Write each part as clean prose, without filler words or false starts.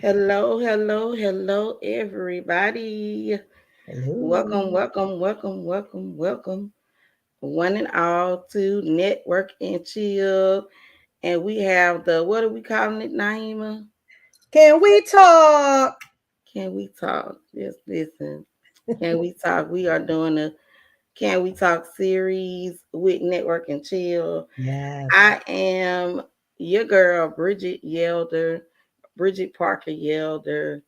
Hello, everybody. Welcome, Hello. welcome, welcome, welcome, welcome. One and all to Network and Chill. And we have what are we calling it, Naima? Can we talk? Can we talk? Just listen. Can we talk? We are doing a Can We Talk series with Network and Chill. Yes. I am your girl, Bridget Yelder, Bridget Parker Yelder.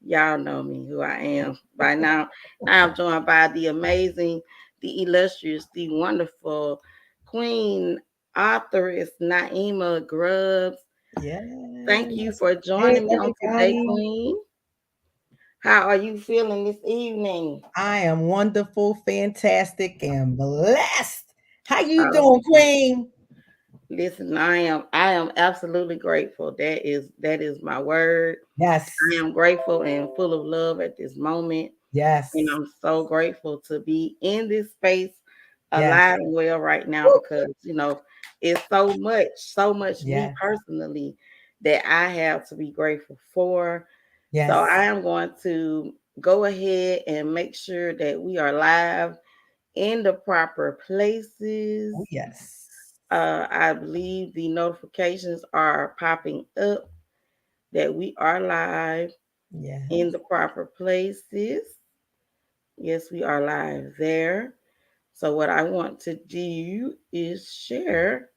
Y'all know me, who I am by now. Now I'm joined by the amazing, the illustrious, the wonderful Queen authoress Naima Grubbs. Thank you Yes. for Hey, joining me on today, everybody. Queen. How are you feeling this evening? I am wonderful, fantastic, and blessed. How you Oh, doing, Queen? listen, I am absolutely grateful. That is my word. Yes. I am grateful and full of love at this moment. And Yes. I'm so grateful to be in this space Yes. alive and well right now Woo. because, it's so much me Yes. personally that I have to be grateful for. So Yes. I am going to go ahead and make sure that we are live in the proper places. Oh, yes. I believe the notifications are popping up that we are live in Yes. the proper places. Yes, we are live there. So, what I want to do is share.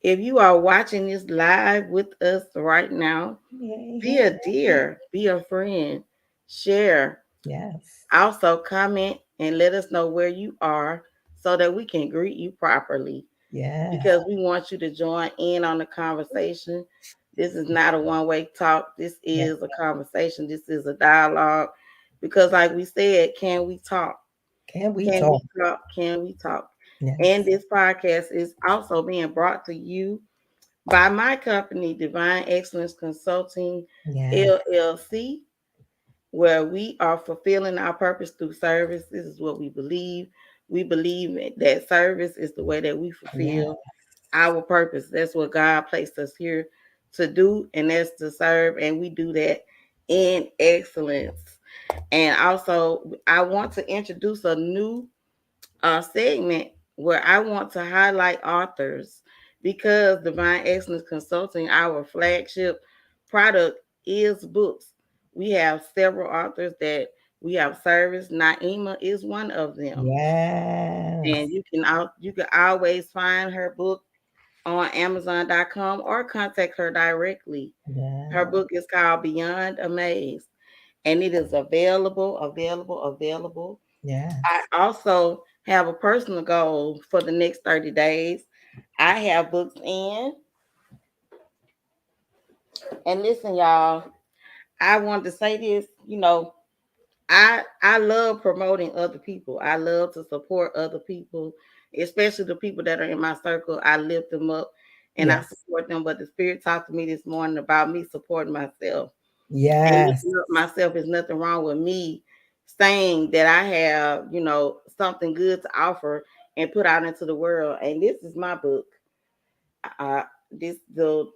If you are watching this live with us right now, Hey, be a hey. dear, be a friend, share. Yes. Also, comment and let us know where you are so that we can greet you properly Yes. because we want you to join in on the conversation. This is not a one way talk. This Yes. is a conversation. This is a dialogue. Because, like we said, can we talk? Can we Can we talk? talk? Can we talk? And Yes. this podcast is also being brought to you by my company, Divine Excellence Consulting Yes. LLC, where we are fulfilling our purpose through service. This is what we believe. We believe that service is the way that we Yes. fulfill our purpose. That's what God placed us here to do, and that's to serve. And we do that in excellence. And also, I want to introduce a new segment where I want to highlight authors because Divine Excellence Consulting, our flagship product, is books. We have several authors that we have service. Naima is one of them, Yes. and you can always find her book on Amazon.com or contact her directly. Her Yes. book is called Beyond Amaze, and it is available. Yes. I also have a personal goal for the next 30 days. I have books in. And listen, y'all, I wanted to say this, I love promoting other people. I love to support other people, especially the people that are in my circle. I lift them up and I Yes. support them. But the spirit talked to me this morning about me supporting myself. And Yes. lifting up myself is nothing wrong with me saying that I have, something good to offer and put out into the world. And this is my book. Uh, this little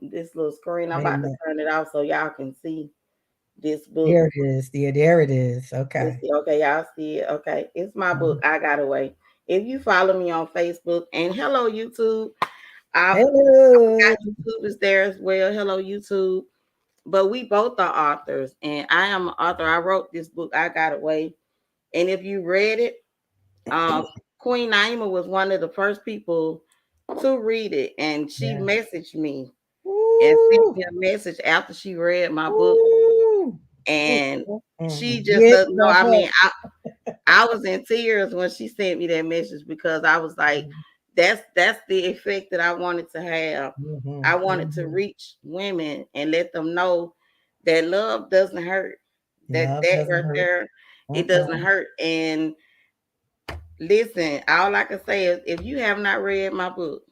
screen, I'm about to Amen. turn it off so y'all can see this book. There it is. There it is. Let's Okay. see. Okay, y'all see it. Okay, it's my book. Mhm. I got away. If you follow me on Facebook and hello YouTube, I Hello. forgot YouTube is there as well. Hello YouTube. But we both are authors, and I am an author. I wrote this book. I got away, and if you read it, um, Queen Naima was one of the first people to read it, and she Yeah. messaged me and sent Woo. me a message after she read my book, Woo. and she just Get doesn't know. the I book. mean, I was in tears when she sent me that message because I was like, that's the effect that I wanted to have. Mhm, I wanted to mhm. reach women and let them know that love doesn't hurt. That Love that doesn't right hurt. there, it doesn't Mm-mm. hurt. And listen, all I can say is if you have not read my book,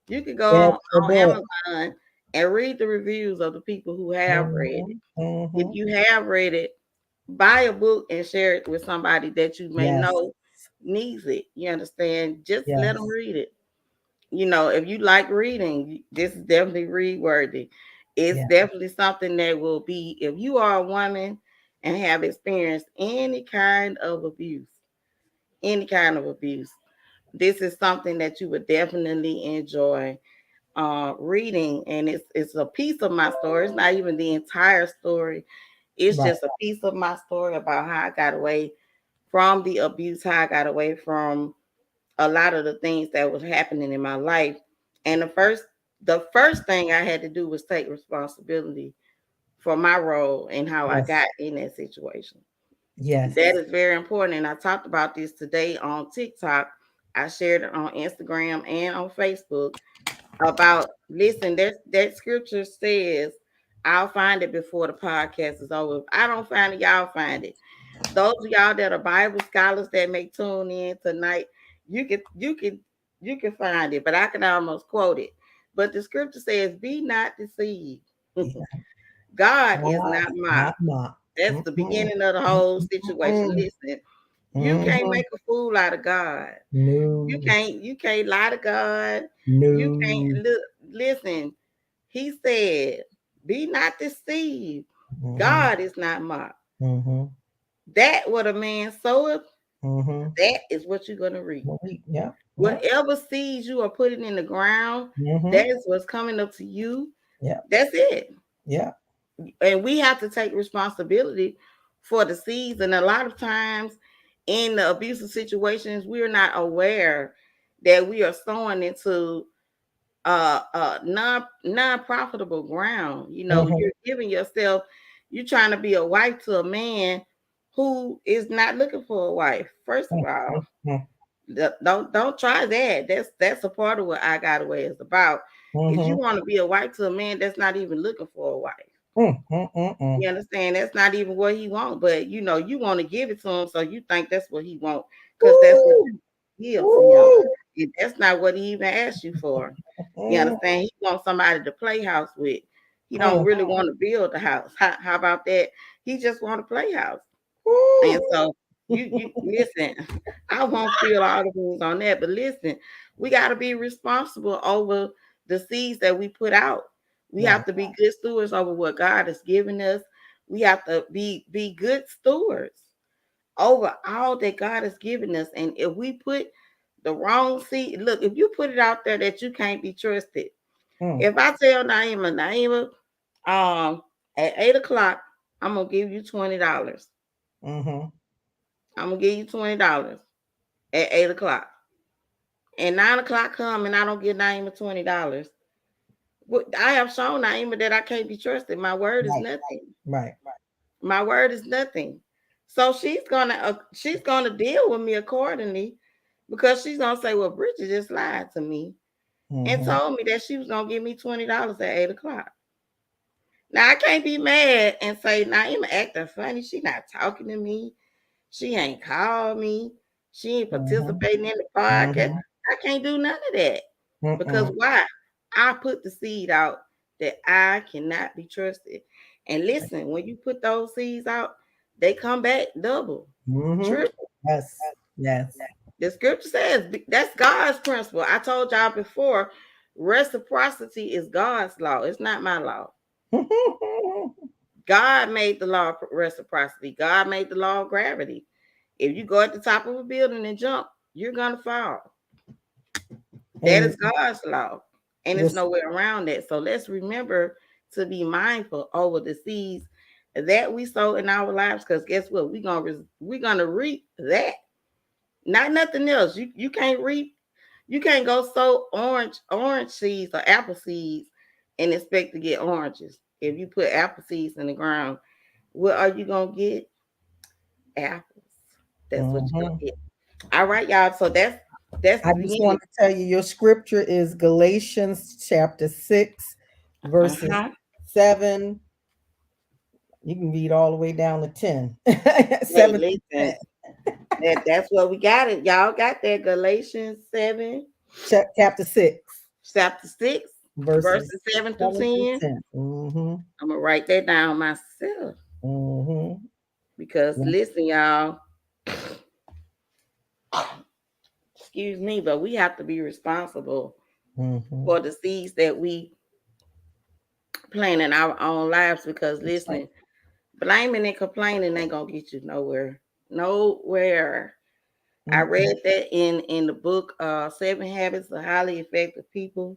you could go Get the on book. Amazon and read the reviews of the people who have read it. Mhm, If mhm. you have read it, buy a book and share it with somebody that you may Yes, know needs it. You understand? Just let them yes. read it. If you like reading, this is definitely read worthy. It's Yeah. definitely something that will be, if you are a woman and have experienced any kind of abuse, this is something that you would definitely enjoy reading. And it's a piece of my story. It's not even the entire story. It's Right. just a piece of my story about how I got away from the abuse, how I got away from a lot of the things that was happening in my life. And the first thing I had to do was take responsibility for my role and how I Yes. got in that situation. That Yes. is very important. And I talked about this today on TikTok. I shared it on Instagram and on Facebook about, listen, that scripture says, I'll find it before the podcast is over. If I don't find it, y'all find it. Those of y'all that are Bible scholars that may tune in tonight, you can find it, but I can almost quote it. But the scripture says, "Be not deceived. Yeah. God is God, not mocked." not mocked. That's the Mm-mm. beginning of the whole situation. Mm-mm. Listen, you can't Mhm. make a fool out of God. You No. can't you can't lie to God. You can't No. listen. He said, "Be not deceived. Mhm. God is not mocked." Mhm. That what a man soweth, Mhm. that is what you're gonna reap. Well, yeah. Yeah. Whatever seeds you are putting in the ground, that Mhm. is what's coming up to you. Yeah. That's it. Yeah. And we have to take responsibility for the seeds. And a lot of times in the abusive situations, we're not aware that we are sowing into non-profitable ground. Mhm. You're giving yourself, you're trying to be a wife to a man who is not looking for a wife. First of all, Mhm. don't try that. That's a part of what I Got Away is about. Is you Mhm. want to be a wife to a man that's not even looking for a wife. Mm, mm, mm, You mm. understand? That's not even what he wants, but you want to give it to him, so you think that's what he wants because that's what Woo! you give to him. Woo! And that's not what he even asked you for. You Mm, understand? He wants somebody to play house with. He don't mm. really want to build the house. How about that? He just want to play house. And Woo! so you listen, I won't spill all the rules on that, but listen, we got to be responsible over the seeds that we put out. We have Right. to be good stewards over what God has given us. We have to be good stewards over all that God has given us. And if we put the wrong seed, look, if you put it out there that you can't be trusted, Mm, if I tell Naima, at 8 o'clock, I'm gonna give you $20. mhm. I'm gonna give you $20 at 8 o'clock. And 9 o'clock come and I don't get Naima $20. I have shown Naima that I can't be trusted. My word is Right. nothing. Right. My word is nothing. So she's gonna deal with me accordingly because she's gonna say, "Well, Bridget just lied to me and Mhm. told me that she was gonna give me $20 at 8 o'clock." Now I can't be mad and say Naima acting funny. She not talking to me. She ain't called me. She ain't Mhm. participating in the podcast. Mhm. I can't do none of that. Because Mm-mm. why? I put the seed out that I cannot be trusted. And listen, when you put those seeds out, they come back double, Mhm. triple. Yes. Yes. The scripture says that's God's principle. I told y'all before, reciprocity is God's law. It's not my law. God made the law of reciprocity. God made the law of gravity. If you go at the top of a building and jump, you're gonna fall. That And is God's law, and it's this, no way around that. So let's remember to be mindful over the seeds that we sow in our lives. Because guess what? We're gonna reap that. Not nothing else. You can't reap. You can't go sow orange seeds or apple seeds and expect to get oranges. If you put apple seeds in the ground, what are you gonna get? Apples. That's what you're gonna mhm. get. All right, y'all. So that's I the just beginning. want to tell you your scripture is Galatians chapter 6, verses Uh-huh. 7. You can read all the way down to 10. Hey, 7 to listen. 10. That's what we got it. Y'all got that Galatians 7, Chapter 6, chapter 6, verses verses 7 through 7 through 10. 10. Mm-hmm. I'm gonna write that down myself Mm-hmm. because listen, y'all, excuse me, but we have to be responsible Mm-hmm. for the seeds that we planning our own lives because That's right. listen, blaming and complaining ain't gonna get you nowhere. Nowhere. I Mm-mm. read that in the book Seven Habits of Highly Effective People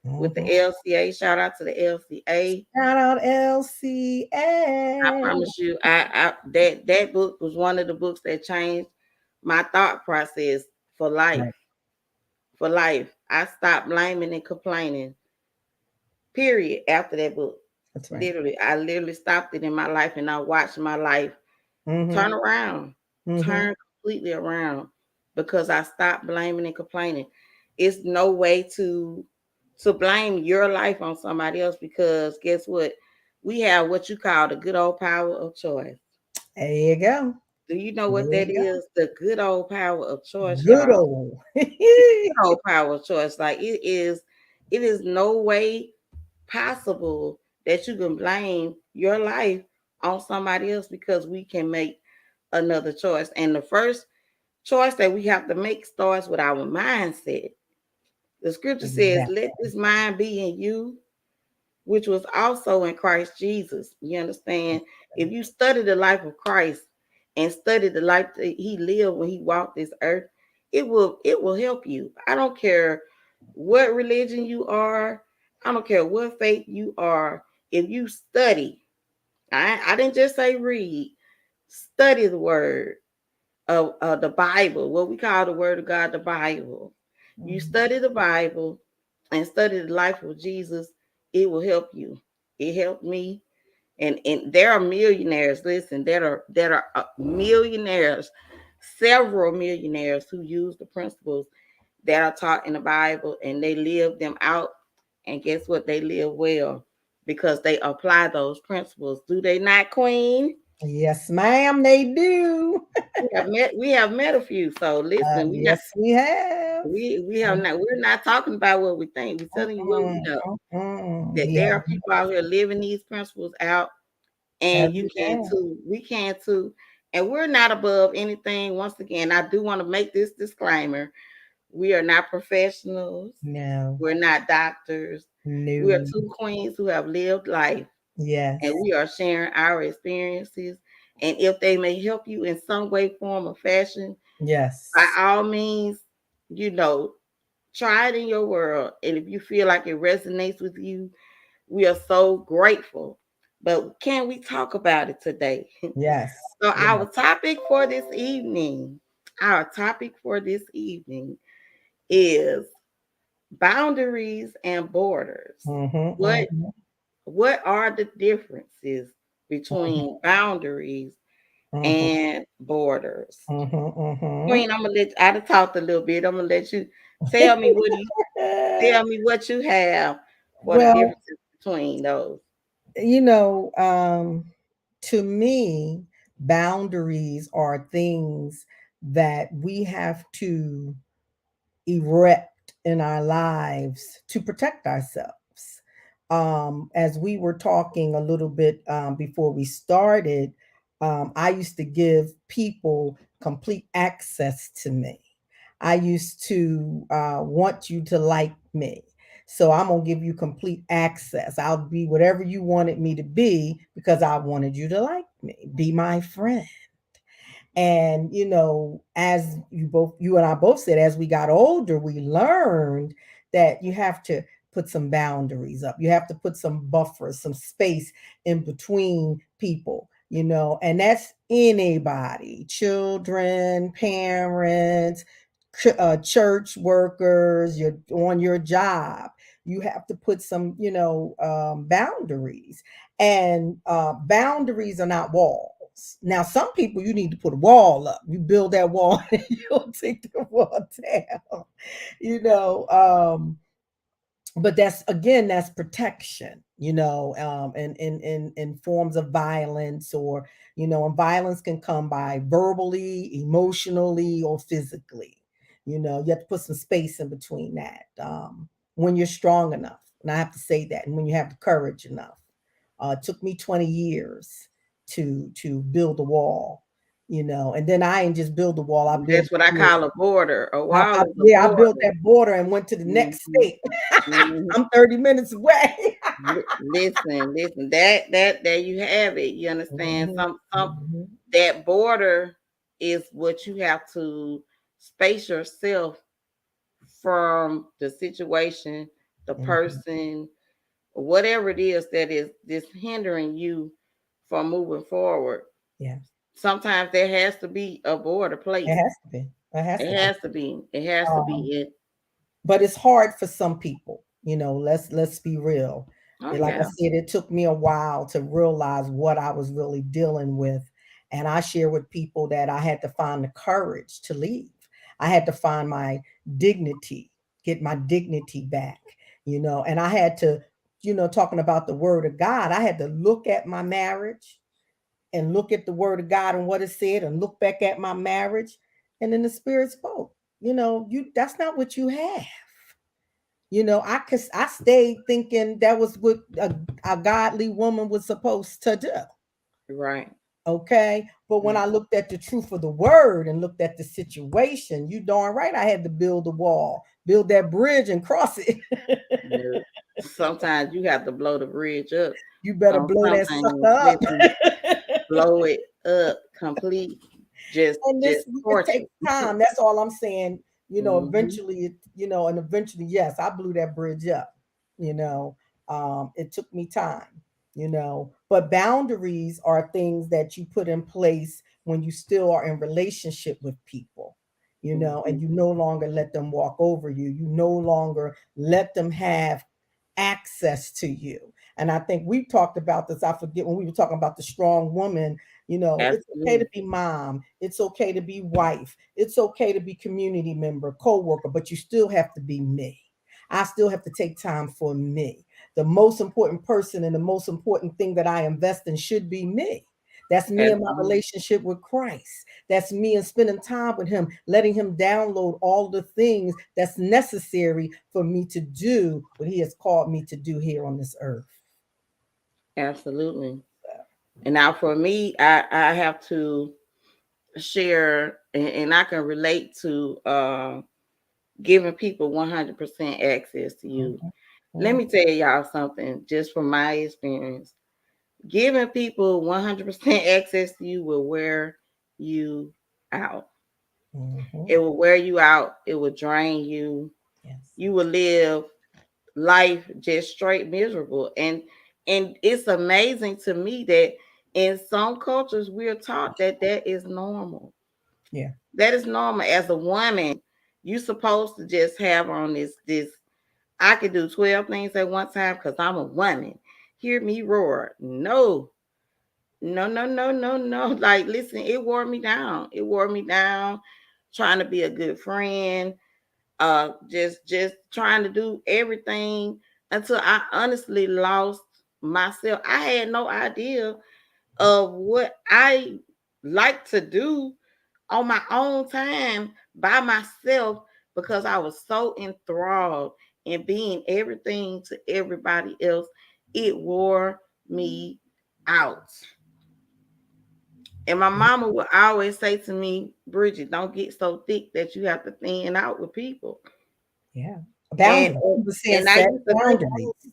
with the Mhm. LCA. Shout out to the LCA. Shout out I LCA. promise you, I that book was one of the books that changed my thought process for life. Right. For life. I stopped blaming and complaining. Period. After that book. That's right. Literally, I literally stopped it in my life and I watched my life Mm-hmm. turn around. Mm-hmm. Turn completely around because I stopped blaming and complaining. It's no way to blame your life on somebody else because guess what? We have what you call the good old power of choice. There you go. Do you know There what you that go. is? The good old power of choice, Good y'all. old. Good old power of choice. Like it is no way possible that you can blame your life on somebody else because we can make another choice. And the first choice that we have to make starts with our mindset. The scripture says, let Exactly. this mind be in you, which was also in Christ Jesus. You understand? If you study the life of Christ and study the life that he lived when he walked this earth, it will help you. I don't care what religion you are. I don't care what faith you are. If you study, I didn't just say read, study the word of the Bible, what we call the Word of God, the Bible. You Mhm. study the Bible and study the life of Jesus, it will help you. It helped me, and there are millionaires. Listen, that are millionaires, several millionaires who use the principles that are taught in the Bible, and they live them out. And guess what? They live well because they apply those principles. Do they not, Queen? Yes, ma'am, they do. We have met a few. So listen, Yes, we have. we're not talking about what we think. We're telling you what we Mm-mm, know. mm-mm. That We there have are people out here living these principles out, and you every can day. too. We can too. And we're not above anything. Once again, I do want to make this disclaimer. We are not professionals. No, We're not doctors. We are no. two queens who have lived life, and Yes, we are sharing our experiences. And if they may help you in some way, form, or fashion, by yes, all means, you know, try it in your world. And if you feel like it resonates with you, we are so grateful. But can we talk about it today? yes, So yes. our topic for this evening is boundaries and borders. Mm-hmm, What mm-hmm, what are the differences between boundaries mm-hmm, and borders? mm-hmm, mm-hmm. Queen, I'm gonna let I done talked a little bit. I'm gonna let you tell me what you tell me what you have for the Well, differences between those. you know, to me, boundaries are things that we have to erect in our lives to protect ourselves. As we were talking a little bit before we started, I used to give people complete access to me. I used to want you to like me. So I'm going to give you complete access. I'll be whatever you wanted me to be because I wanted you to like me, be my friend. And as you and I both said, as we got older, we learned that you have to put some boundaries up. You have to put some buffers, some space in between people, and that's anybody, children, parents, church workers, you're on your job. You have to put some, boundaries. And boundaries are not walls. Now, some people you need to put a wall up. You build that wall and you'll take the wall down. You know, but that's protection. In forms of violence, or and violence can come by verbally, emotionally, or physically. You have to put some space in between that. When you're strong enough, and I have to say that, and when you have the courage enough. It took me 20 years to build a wall, And then I ain't just build the wall, I built That's what I the bridge. call a border. A wall is a I built border. that border and went to the next Mhm, state. mhm. I'm 30 minutes away. Listen. That there you have it. You understand? Mhm, Some mhm. that border is what you have to space yourself from the situation, the Mhm. person, whatever it is that is this hindering you from moving forward. Yeah, Sometimes there has to be a border it place. has to be. It has It to be. has to be. It has to Um, be it. but it's hard for some people. Let's be real. Oh And like I yeah. said, it took me a while to realize what I was really dealing with. And I share with people that I had to find the courage to leave. I had to find my dignity, get my dignity back, and I had to, talking about the word of God, I had to look at my marriage and look at the word of God and what it said and look back at my marriage. And then the spirit spoke, that's not what you have. I stayed thinking that was what a godly woman was supposed to do. Right. Okay. But when Mm. I looked at the truth of the word and looked at the situation, you darn right I had to build a wall, build that bridge and cross it. No. Sometimes you have to blow the bridge up You better on blow that sucker something. up. Listen, blow it up complete. And Just it torch takes it. time. That's all I'm saying. Hmm. Eventually, and eventually, yes, I blew that bridge up. You know, it took me time. But boundaries are things that you put in place when you still are in relationship with people. And Hmm. you no longer let them walk over you. You no longer let them have access to you. And I think we talked about this. I forget when we were talking about the strong woman. It's okay to Absolutely. be mom. It's okay to be wife. It's okay to be community member, co-worker, but you still have to be me. I still have to take time for me. The most important person and the most important thing that I invest in should be me. That's me and my Absolutely. relationship with Christ. That's me and spending time with him, letting him download all the things that's necessary for me to do what he has called me to do here on this earth. Absolutely. And now for me, I have to share, and I can relate to giving people 100% access to you. Mhm, Let mhm, me tell y'all something just from my experience. Giving people 100% access to you will wear you out. mhm. It will wear you out. It will drain you. Yes. You will live life just straight miserable. And it's amazing to me that in some cultures we're taught that that is normal. Yeah. That is normal. As a woman, you supposed to just have on this. I could do 12 things at one time because I'm a woman. Hear me roar. No, no. Like, listen, it wore me down. It wore me down trying to be a good friend, just trying to do everything until I honestly lost myself. I had no idea of what I like to do on my own time by myself because I was so enthralled in being everything to everybody else. It wore me out. And my mama would always say to me, Bridget, don't get so thick that you have to thin out with people. Yeah. And Boundaries. You were saying and I set used to think, boundaries. oh,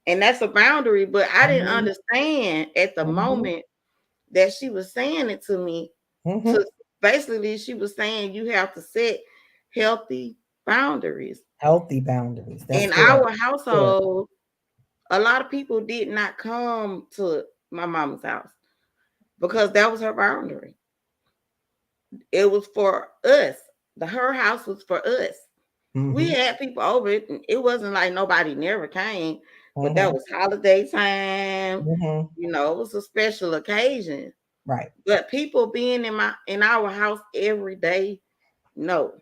and that's a boundary, but I didn't Mhm, understand at the mhm, moment that she was saying it to me. mhm. To basically, she was saying you have to set healthy boundaries. Healthy boundaries. That's In good. our Good. household, a lot of people did not come to my mama's house because that was her boundary. It was for us. Her house was for us. We Mhm, had people over it. And it wasn't like nobody never came, but that mhm, was holiday time. mhm. It was a special occasion. Right. But people being in our house every day, no,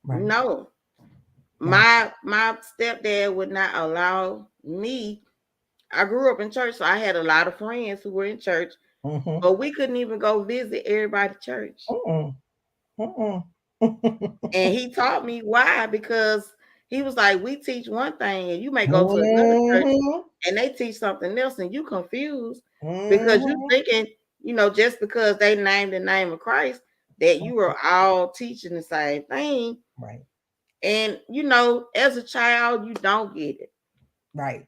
Right. no. Right. My stepdad would not allow me. I grew up in church, so I had a lot of friends who were in church, Mhm. but we couldn't even go visit everybody church. Mm-mm. Mm-mm. And he taught me why, because he was like, we teach one thing, and you may go to another church Mhm. and they teach something else, and you confused because you Mhm. thinking just because they named the name of Christ, that you are all teaching the same thing. Right. And as a child, you don't get it. Right.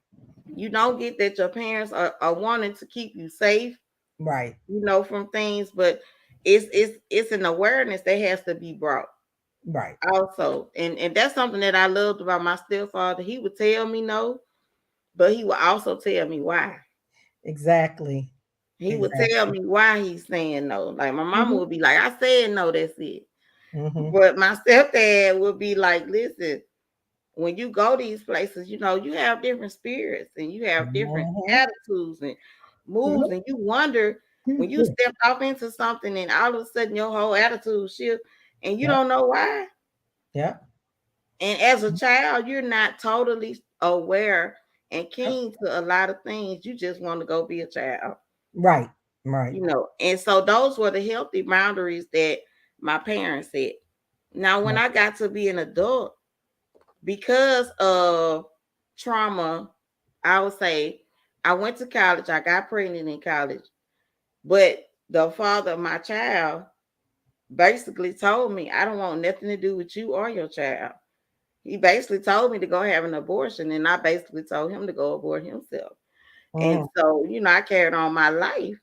You don't get that your parents are wanting to keep you safe, Right. from things, but it's an awareness that has to be brought Right. also. And that's something that I loved about my stepfather. He would tell me no, but he would also tell me why. Exactly. He would tell Exactly. me why he's saying no. Like my mama Mm-hmm. would be like, I said no, that's it. Mm-hmm. But my stepdad would be like, listen, when you go these places, you have different spirits and you have different attitudes and moves, and you wonder when you Mm-hmm. step off into something and all of a sudden your whole attitude shift and you Yep. don't know why. Yep. And as a child, you're not totally aware and Yep. keen to a lot of things. You just want to go be a child, Right. Right. And so those were the healthy boundaries that my parents set. Now, when Right. I got to be an adult, because of trauma, I would say I went to college, I got pregnant in college, but the father of my child basically told me, I don't want nothing to do with you or your child. He basically told me to go have an abortion, and I basically told him to go abort himself. And Mm-hmm. so, I carried on my life.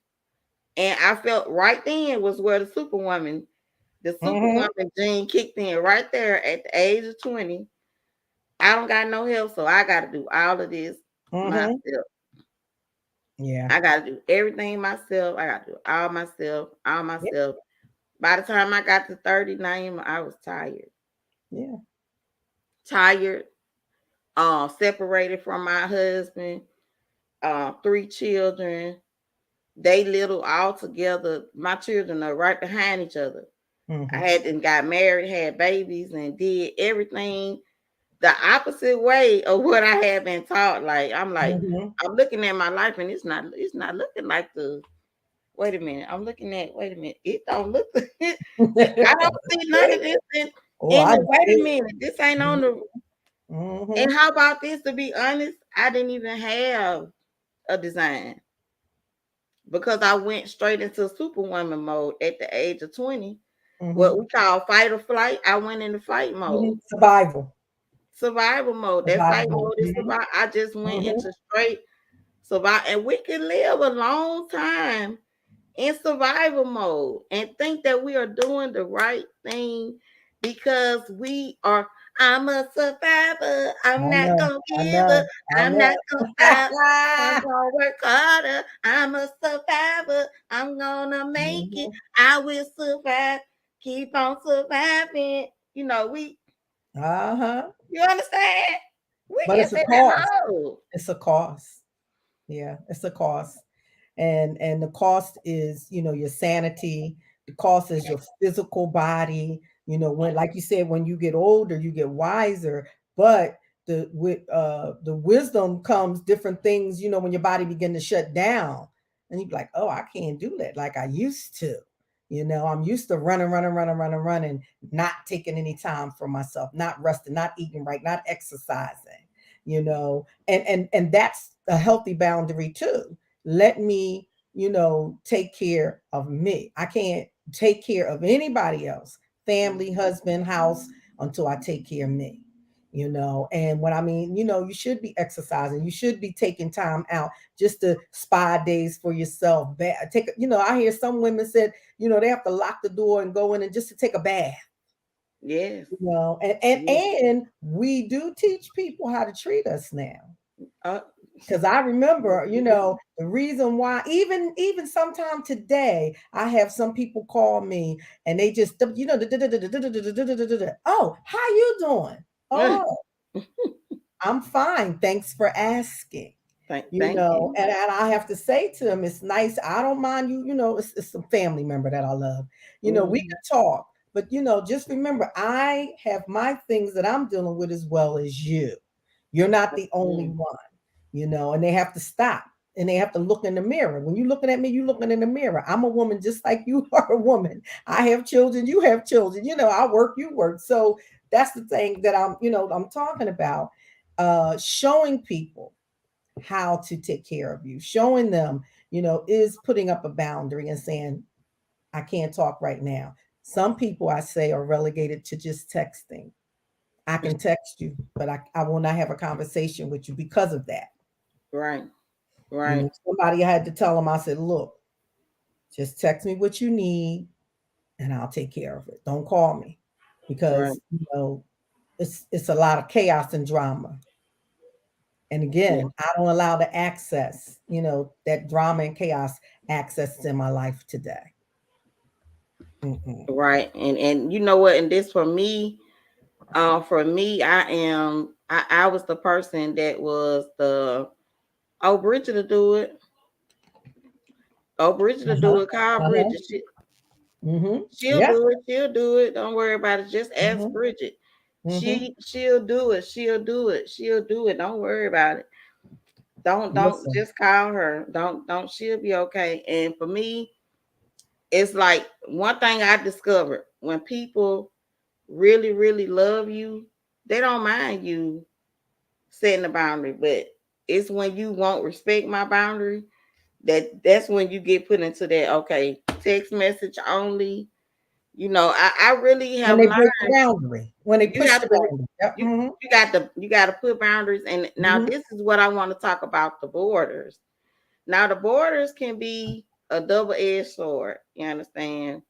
And I felt right then was where the Mm-hmm. superwoman gene kicked in right there at the age of 20. I don't got no help, so I got to do all of this Mm-hmm. myself. Yeah. I got to do everything myself. I got to do all Yeah. myself. By the time I got to 39, I was tired. Yeah. Tired, separated from my husband, three children. They little all together. My children are right behind each other. I Mm-hmm. had and got married, had babies, and did everything the opposite way of what I had been taught. Mm-hmm. I'm looking at my life and it's not looking like the wait a minute. Wait a minute. It don't look I don't see none of this Oh, in I the wait a did. minute. This ain't on the Mm-hmm. and how about this, to be honest? I didn't even have a design because I went straight into superwoman mode at the age of 20. What Mm-hmm. we call fight or flight. I went into fight mode. Mm-hmm. Survival. Survival mode. That Survival fight mode. mode is survival. I just went Mm-hmm. into straight survival, and we can live a long time in survival mode and think that we are doing the right thing because we are. I'm a survivor. I'm I not know. gonna I give up. know. I I'm not know. gonna stop. I'm gonna work harder. I'm a survivor. I'm gonna make it. Mhm. I will survive. Keep on surviving. We Uh-huh. you understand? We But is it's a in that cost. hole. It's a cost. Yeah, it's a cost. And the cost is, your sanity. The cost is your physical body. When, like you said, when you get older, you get wiser. But the wisdom comes different things, when your body begin to shut down. And you're like, oh, I can't do that like I used to. I'm used to running, running, running, running, running, not taking any time for myself, not resting, not eating right, not exercising, and that's a healthy boundary too. Let me, take care of me. I can't take care of anybody else, family, husband, house, until I take care of me. And when I mean, you should be exercising, you should be taking time out just to spa days for yourself. I hear some women said, they have to lock the door and go in and just to take a bath. Yes. And and Yes. and we do teach people how to treat us now. Uh, Because I remember, the reason why, even sometime today, I have some people call me and they just, oh, how you doing? Oh, I'm fine. Thanks for asking. thank you. And I have to say to them, it's nice. I don't mind you, it's a family member that I love. We Mhm. can talk, but just remember, I have my things that I'm dealing with as well as you. You're not the only Mhm. one, and they have to stop and they have to look in the mirror. When you're looking at me, you're looking in the mirror. I'm a woman just like you are a woman. I have children, you have children, I work, you work. So that's the thing that I'm talking about. Showing people how to take care of you, showing them, is putting up a boundary and saying, I can't talk right now. Some people, I say, are relegated to just texting. I can text you, but I will not have a conversation with you because of that. Right. Right. Somebody had to tell them, I said, look, just text me what you need and I'll take care of it. Don't call me Right. because, it's a lot of chaos and drama. And Yeah. again, I don't allow the access, that drama and chaos access in my life today. Mm-mm. Right. And you know what? And this for me, I was the person that was Bridget to do it. Oh, Bridget to Uh-huh. do it. Call Uh-huh. Bridget. Mm-hmm. She'll Yeah. do it. She'll do it. Don't worry about it. Just ask Mm-hmm. Bridget. Mm-hmm. She'll do it. She'll do it. She'll do it. Don't worry about it. Don't Listen. just call her. Don't she'll be okay. And for me, it's like one thing I discovered when people really, really love you, they don't mind you setting a boundary, but it's when you won't respect my boundary that's when you get put into that, okay, text message only. I really When have they break the learned boundary, when they you push have the to boundary. Yep. you Mm-hmm. you got to put boundaries. And now Mm-hmm. this is what I want to talk about: the borders. Now the borders can be a double-edged sword, you understand?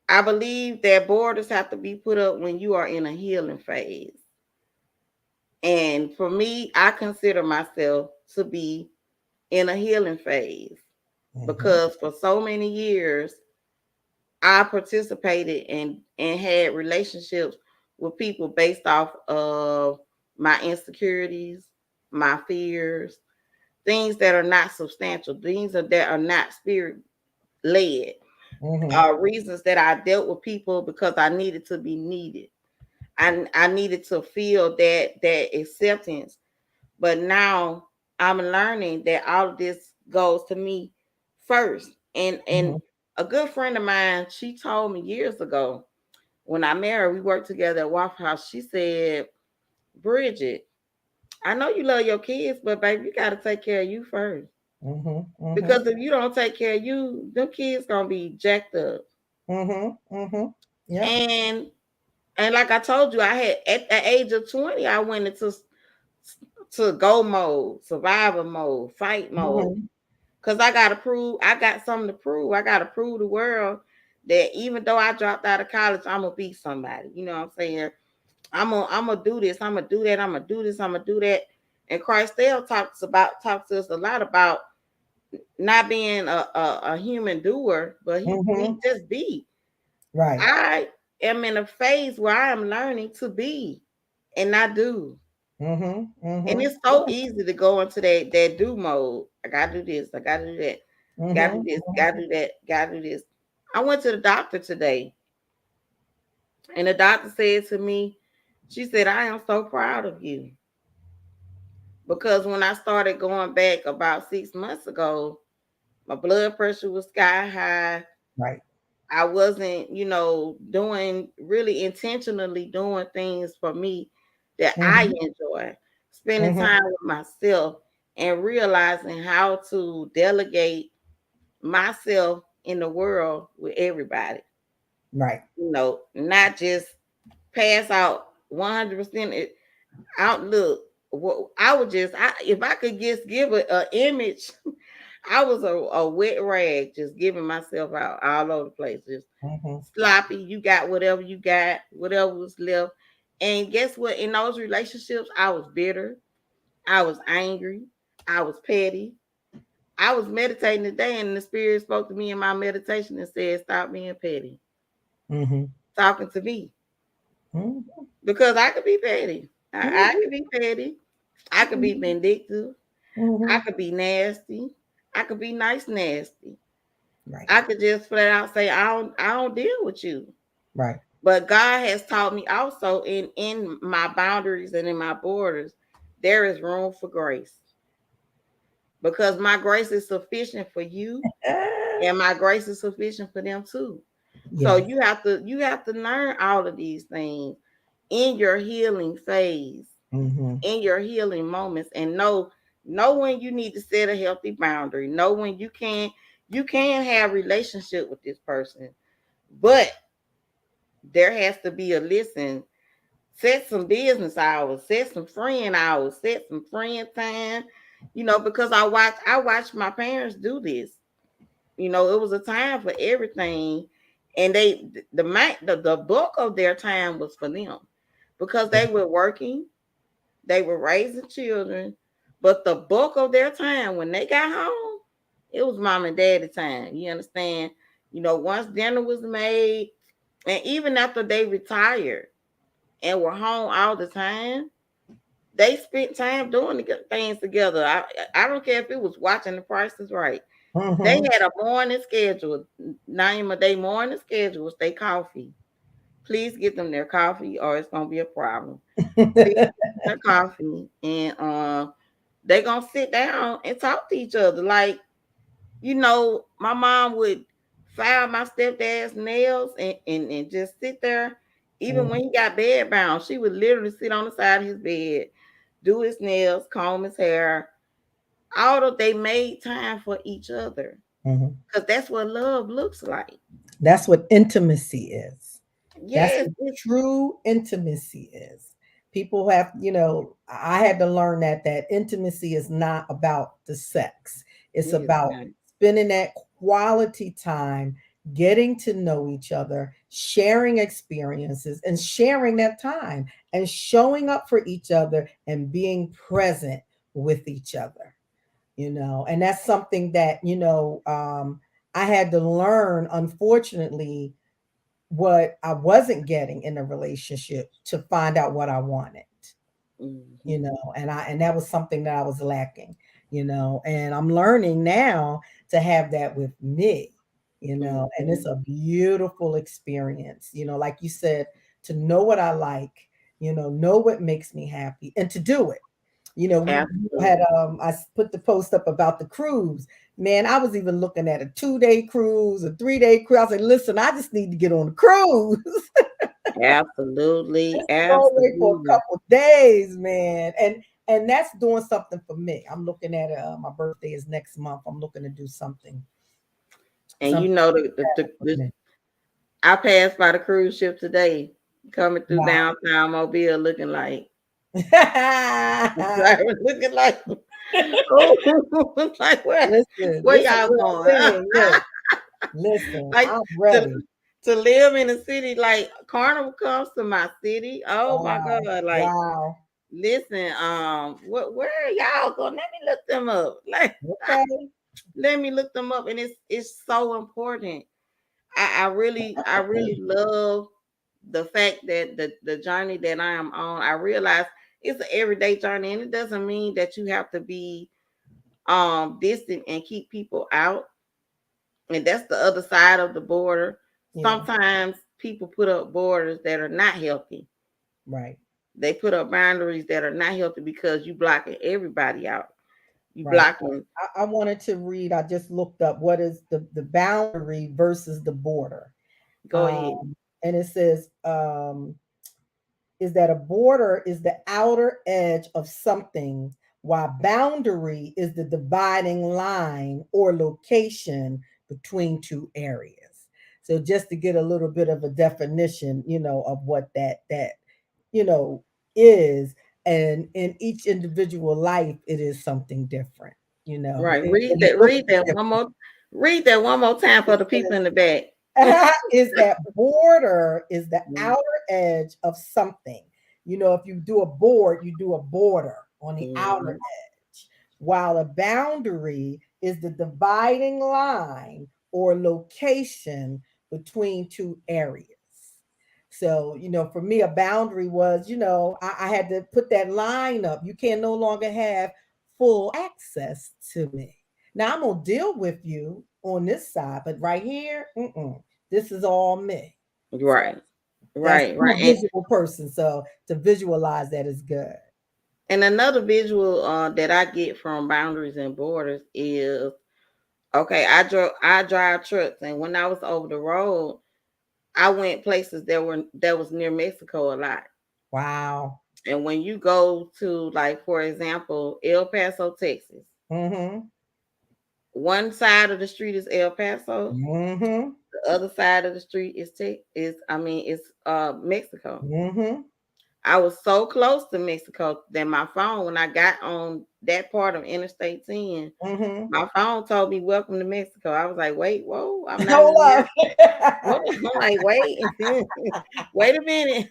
I believe that borders have to be put up when you are in a healing phase. And for me, I consider myself to be in a healing phase Mm-hmm. because for so many years I participated and had relationships with people based off of my insecurities, my fears, things that are not substantial, that are not spirit led, Mm-hmm. reasons that I dealt with people because I needed to be needed. I needed to feel that acceptance. But now I'm learning that all of this goes to me first. And Mm-hmm. a good friend of mine, she told me years ago when I met her, we worked together at Waffle House. She said, Bridget, I know you love your kids, but baby, you got to take care of you first. Mm-hmm. Mm-hmm. Because if you don't take care of you, them kids gonna be jacked up. Mm-hmm. Mm-hmm. Yep. And and like I told you, I had at the age of 20, I went into go mode, survival mode, fight mode. Mm-hmm. Cause I got something to prove. I gotta prove the world that even though I dropped out of college, I'm gonna be somebody. You know what I'm saying? I'm gonna do this, I'm gonna do that, I'm gonna do this, I'm gonna do that. And Christelle talks to us a lot about not being a human doer, but he Mm-hmm. just be. Right. I am in a phase where I am learning to be and not do. Mm-hmm. And Mm-hmm. it's so easy to go into that do mode. I gotta do this, I gotta do that, gotta do Mm-hmm. this, gotta do that, gotta do this. I went to the doctor today, and the doctor said to me, she said, I am so proud of you. Because when I started going back about 6 months ago, my blood pressure was sky high. Right. I wasn't, doing really intentionally doing things for me that I Mm-hmm. enjoy, spending Mm-hmm. time with myself and realizing how to delegate myself in the world with everybody. Right. Not just pass out 100% outlook. I would if I could just give a image, I was a wet rag, just giving myself out all over the place, just Mm-hmm. sloppy. You got, whatever was left. And guess what? In those relationships, I was bitter. I was angry. I was petty. I was meditating today, and the spirit spoke to me in my meditation and said, "Stop being petty." Mm-hmm. Talking to me Mm-hmm. because I could be petty. I Mm-hmm. could be petty. I could be vindictive. I Mm-hmm. could be nasty. I could be nice nasty. Right. I could just flat out say, I don't deal with you. Right. But God has taught me also in my boundaries and in my borders, there is room for grace. Because my grace is sufficient for you and my grace is sufficient for them too. So Yes. you have to learn all of these things in your healing phase. Mm-hmm. in your healing moments, and know when you need to set a healthy boundary. Know when you can have relationship with this person, but there has to be a listen. Set some business hours, set some friend hours, set some friend time. Because I watched my parents do this. It was a time for everything, and the bulk of their time was for them, because they were working, they were raising children, but the bulk of their time when they got home, it was mom and daddy time. You understand? Once dinner was made, and even after they retired and were home all the time, they spent time doing things together. I don't care if it was watching The Price is Right. They Mm-hmm. had a morning schedule. Name of their morning schedule was their coffee. Please get them their coffee, or it's gonna be a problem. Please get them their coffee, and they gonna sit down and talk to each other. Like, my mom would file my stepdad's nails, and just sit there. Even when he got bed bound, she would literally sit on the side of his bed, do his nails, comb his hair. All of they made time for each other, Mm-hmm. because that's what love looks like. That's what intimacy is. That's Yes, what true intimacy is. People have, I had to learn that intimacy is not about the sex. It's it is about not. spending that quality time, getting to know each other, sharing experiences, and sharing that time, and showing up for each other and being present with each other. And that's something that I had to learn, unfortunately, what I wasn't getting in a relationship, to find out what I wanted. Mhm. And that was something that I was lacking. And I'm learning now to have that with me. And it's Mhm. a beautiful experience, like you said, to know what I like, know what makes me happy, and to do it. We had Absolutely. put the post up about the cruise. Man, I was even looking at a 2-day cruise, a 3-day cruise. I said, listen, I just need to get on a cruise. Absolutely. Just go away for a Absolutely. couple days, man. And that's doing something for me. I'm looking at my birthday is next month. I'm looking to do And something for me. I passed by the cruise ship today, coming through Wow. downtown Mobile, looking like, looking like, oh, like Listen, where this a y'all real going? thing. Look, listen, Like, I'm to ready. to live in a city, like Carnival comes to my city. Oh my Wow. God! Like, Wow. listen, where are y'all going? Let me look them up. Like, Okay. let me look them up, and it's so important. I really love the fact that the journey that I am on. I realize it's an everyday journey, and it doesn't mean that you have to be distant and keep people out. And that's the other side of the border. Yeah. Sometimes people put up borders that are not healthy. Right. They put up boundaries that are not healthy, because you blocking everybody out. You Right. blocking. I wanted to read, I just looked up what is the boundary versus the border. Go ahead. Um, and it says, is that a border is the outer edge of something, while boundary is the dividing line or location between two areas. So just to get a little bit of a definition, of what that you know is, and in each individual life, it is something different. Right. Read And it that. looks Read that one different. more. Read that one more time It for the people says, in the back. is that border is the Mhm. outer edge of something. If you do a board, you do a border on the outer Mhm. edge, while a boundary is the dividing line or location between two areas. So, for me, a boundary was, I had to put that line up. You can no longer have full access to me. Now, I'm going to deal with you on this side, but right here, this is all me. So Right. that's, Right. I'm Right. a visual person. So to visualize that is good. And another visual that I get from boundaries and borders is, okay. I drive trucks, and when I was over the road, I went places that was near Mexico a lot. Wow. And when you go to, like, for example, El Paso, Texas, Mm-hmm. one side of the street is El Paso, Mm-hmm. the other side of the street is Mexico. Mm-hmm. I was so close to Mexico that my phone, when I got on that part of Interstate 10, Mm-hmm. my phone told me "Welcome to Mexico." I was like, "Wait, whoa, I'm not Hold in up. America." I'm like, "Wait, wait a minute,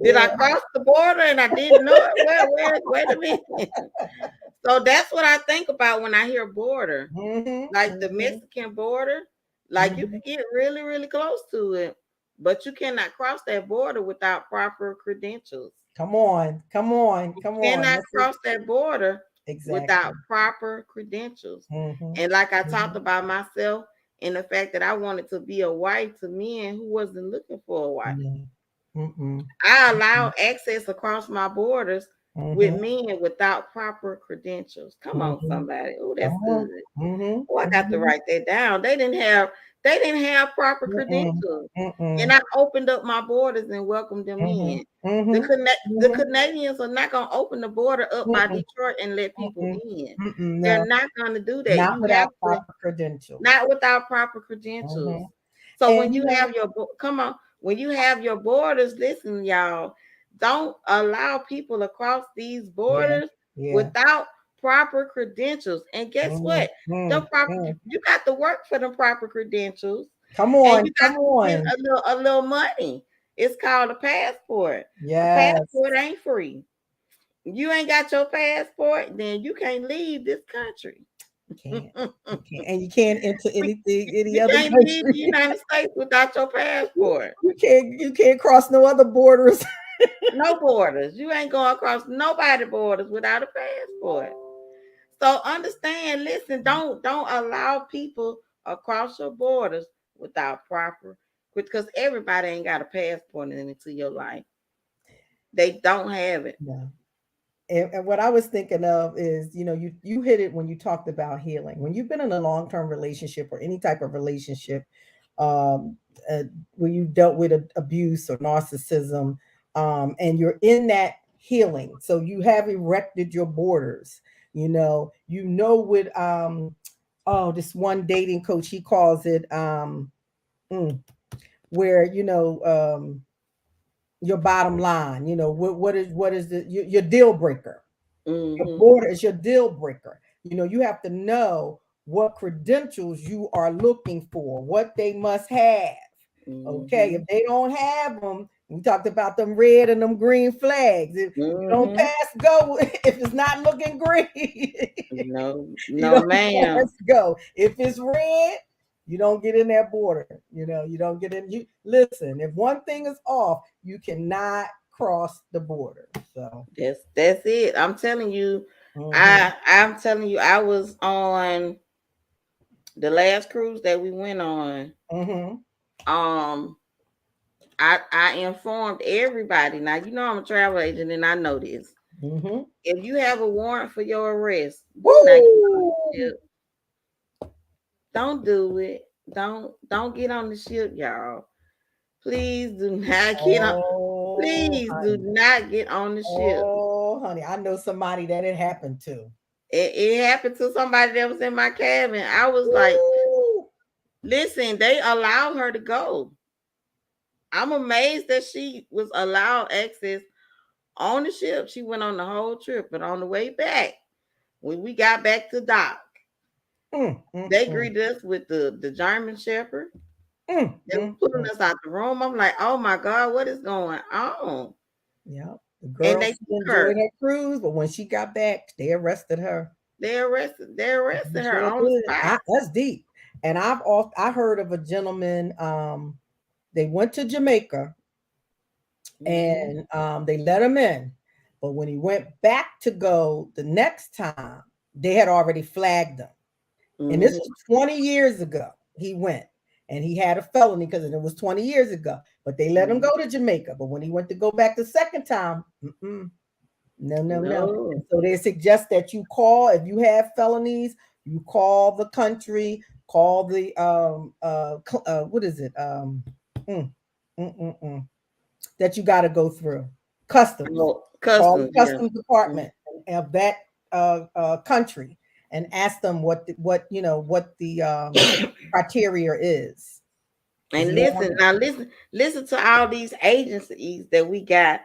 did I Yeah. cross the border and I didn't know it? Wait a minute." So that's what I think about when I hear border, Mm-hmm. like the Mm-hmm. Mexican border. Like you Mm-hmm. can get really, really close to it, but you cannot cross that border without proper credentials. Come on. Come on. You Come on. cannot That's it. cross that border without Exactly. proper credentials. Mm-hmm. And like I talked Mm-hmm. about myself and the fact that I wanted to be a wife to men who wasn't looking for a wife. Mm-hmm. Mm-mm. I allow access across my borders with Mm-hmm. men without proper credentials. Come on, Mm-hmm. somebody. Oh, Come that's on. good. Mm-hmm. Oh, I got to Mm-hmm. write that down. They didn't have proper Mm-mm. credentials. And Mm-mm. I opened up my borders and welcomed them Mm-hmm. in. Mm-hmm. The Mm-hmm. Canadians are not gonna open the border up by Mm-mm. Detroit and let people Mm-mm. in. Mm-mm. They're No, not gonna do that. not You have without to, proper credentials. not without proper credentials. Mm-hmm. So when And you have your come on, when you have your borders, listen, y'all, don't allow people across these yeah, borders yeah. without proper credentials. And guess Mm, what? The mm, proper mm. you got to work for the proper credentials, Come and on, you got come to spend on. a little money. It's called a passport. A Yes. passport ain't free. You ain't got your passport, then you can't leave this country. Can't. You can't. And you can't enter anything, any You other can't leave the country. United States without your passport. You can't cross no other borders. No borders. You ain't going across nobody borders without a passport. So understand, listen, don't allow people across your borders without proper, because everybody ain't got a passport into your life. They don't have it. No. And what I was thinking of is, you hit it when you talked about healing. When you've been in a long-term relationship or any type of relationship, um, uh, where you dealt with abuse or narcissism, and you're in that healing, so you have erected your borders. With this one dating coach, he calls it mm, where your bottom line. What is your deal breaker. Your Mm-hmm. border is your deal breaker. You have to know what credentials you are looking for, what they must have. Okay, Mm-hmm. if they don't have them, we talked about them red and them green flags. If you don't Mm-hmm. pass go, if it's not looking green, No, you no, don't ma'am. pass go. If it's red, you don't get in that border. You don't get in. You listen. If one thing is off, you cannot cross the border. So, That's it. I'm telling you, mhm, I'm telling you, I was on the last cruise that we went on. mhm, Um, I informed everybody. Now you know I'm a travel agent, and I know this. mhm. If you have a warrant for your arrest, do not get on the Woo! ship. Don't do it. Don't get on the ship, y'all. Please do not get on. Oh, Please do honey. not get on the ship. Oh, honey. I know somebody that it happened to. It happened to somebody that was in my cabin. I was like, Woo! listen, they allowed her to go. I'm amazed that she was allowed access on the ship. She went on the whole trip, but on the way back, when we got back to dock, Mm, mm, they mm, greeted us with the German Shepherd. mm, They were mm, pulling mm. us out the room. I'm like, oh my God, what is going on? Yep. The And girl, they she took her. enjoyed her cruise, but when she got back, they arrested her. They arrested her Sure on the did. spot. That's deep. And I heard of a gentleman. They went to Jamaica Mm-hmm. and they let him in. But when he went back to go the next time, they had already flagged him. And this was Mm-hmm. 20 years ago. He went and he had a felony because it was 20 years ago. But they let him Mm-hmm. go to Jamaica. But when he went to go back the second time, no, no, no. And No. so they suggest that you call, if you have felonies, you call the country, call the what is it? Mm, mm, mm, mm, that you got to go through customs, Oh, call the customs, yeah. customs department of that country and ask them what what the criteria is. Because And you don't listen, want now listen to all these agencies that we got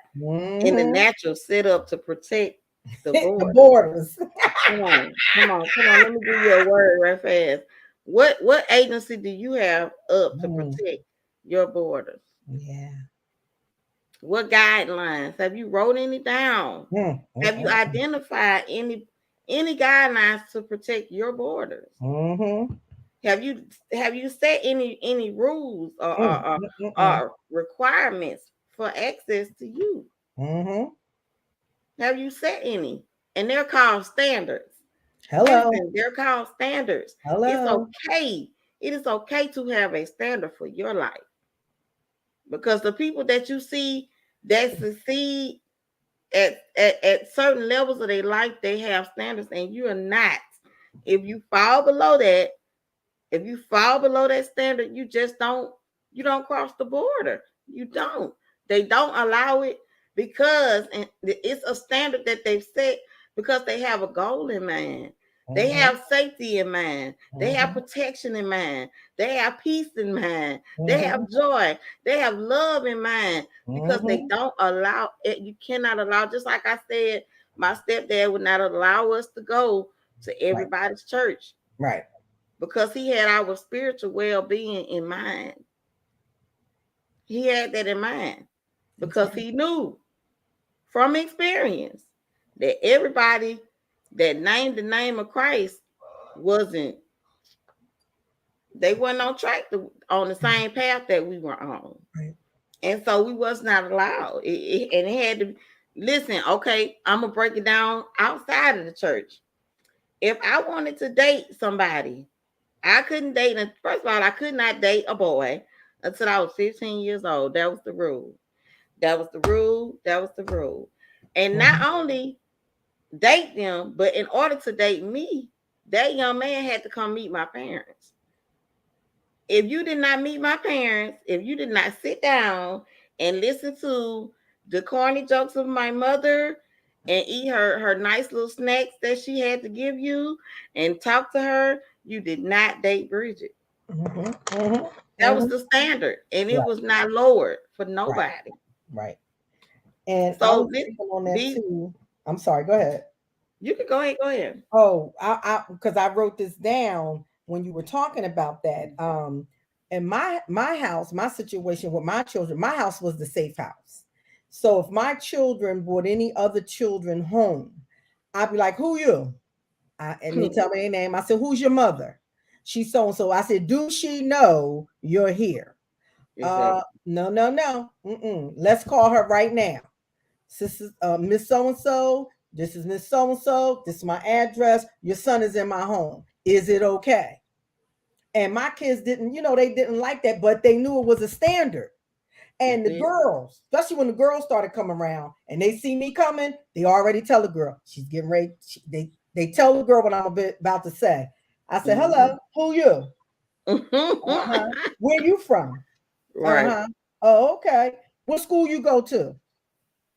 in the to natural setup to protect the the border. borders. Come on, come on, come on. Let me give you a word right fast. What agency do you have up to Mm, protect your borders? yeah. What guidelines? Have you wrote any down? Have you Mm. identified any guidelines to protect your borders? Mm-hmm. Have you set any rules Mm, mm. or requirements for access to you? Mm-hmm. Have you set any? And they're called standards. Hello. Listen, they're called standards. It's Hello. okay. It is okay to have a standard for your life because the people that you see that succeed at certain levels of their life, they have standards, and you are not. If you fall below that, if you fall below that standard, you don't cross the border. You don't. They don't allow it because and it's a standard that they've set because they have a goal in mind. They Mm-hmm. have safety in mind. They have Mm-hmm. protection in mind. They have peace in mind. They Mm-hmm. have joy. They have love in mind because they Mm-hmm. don't allow it. You cannot allow, just like I said, my stepdad would not allow us to go to Right. everybody's church Right. because he had our spiritual well-being in mind. He had that in mind That's because right. he knew from experience that everybody that named the name of Christ wasn't they weren't on track on the same path that we were on. Right. And so we was not allowed. And it had to listen, okay, I'm gonna break it down outside of the church. If I wanted to date somebody, I couldn't date. First of all, I could not date a boy until I was 15 years old. That was the rule. That was the rule. That was the rule. And not Mm-hmm. only date them, but in order to date me, that young man had to come meet my parents. If you did not meet my parents, if you did not sit down and listen to the corny jokes of my mother and eat her nice little snacks that she had to give you and talk to her, you did not date Bridget. Mm-hmm. Mm-hmm. That was Mm-hmm. the standard, and it Right. was not lowered for Right. nobody. Right. And I So was this thinking on that these too. I'm sorry. Go ahead. you can go ahead, go ahead. Oh, because I wrote this down when you were talking about that. In my house, my situation with my children, my house was the safe house. So if my children brought any other children home, I'd be like, "Who you?" And they tell me their name. I said, "Who's your mother?" She's so and so. I said, "Do she know you're here?" Exactly. No, no, no. Mm-mm. Let's call her right now. Sister, Miss So and So, this is Miss So and So, this is my address. Your son is in my home. Is it okay? And my kids didn't, they didn't like that, but they knew it was a standard. That's And the it. girls, especially when the girls started coming around and they see me coming, they already tell the girl she's getting ready. They tell the girl what I'm about to say. I said, Mhm. "Hello, who you? Uh-huh. Where you from? Right. Uh-huh. Oh, okay. What school you go to?